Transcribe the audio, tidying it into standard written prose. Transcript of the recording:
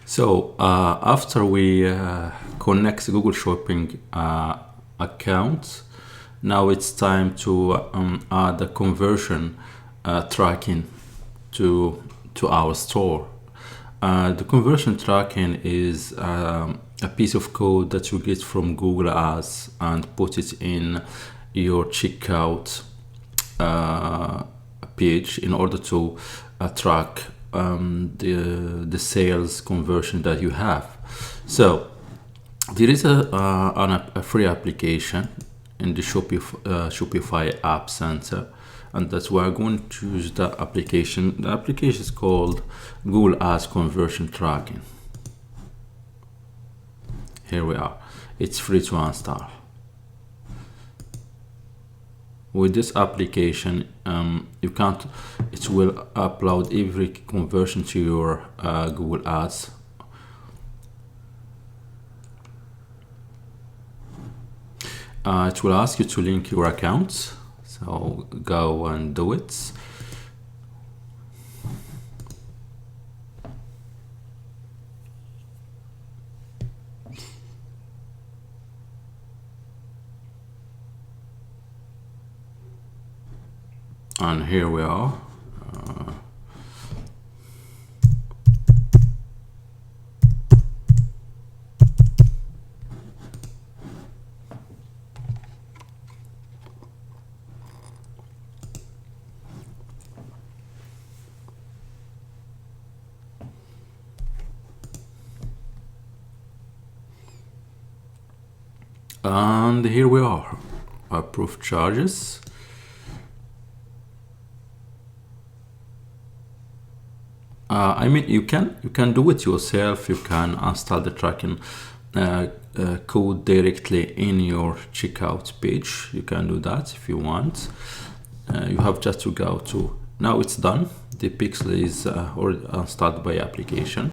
So after we connect the Google Shopping account, now it's time to add the conversion tracking to our store. The conversion tracking is a piece of code that you get from Google Ads and put it in your checkout page in order to track the sales conversion that you have. So there is a free application in the Shopify App Center, and that's why I'm going to use the application. The application is called Google Ads Conversion Tracking. Here we are. It's free to install. With this application, it will upload every conversion to your Google Ads. It will ask you to link your account, so go and do it. And here we are. And here we are. Approved charges. I mean, you can do it yourself. You can install the tracking code directly in your checkout page. You can do that if you want. You have just to go to. Now it's done. The pixel is already installed by application.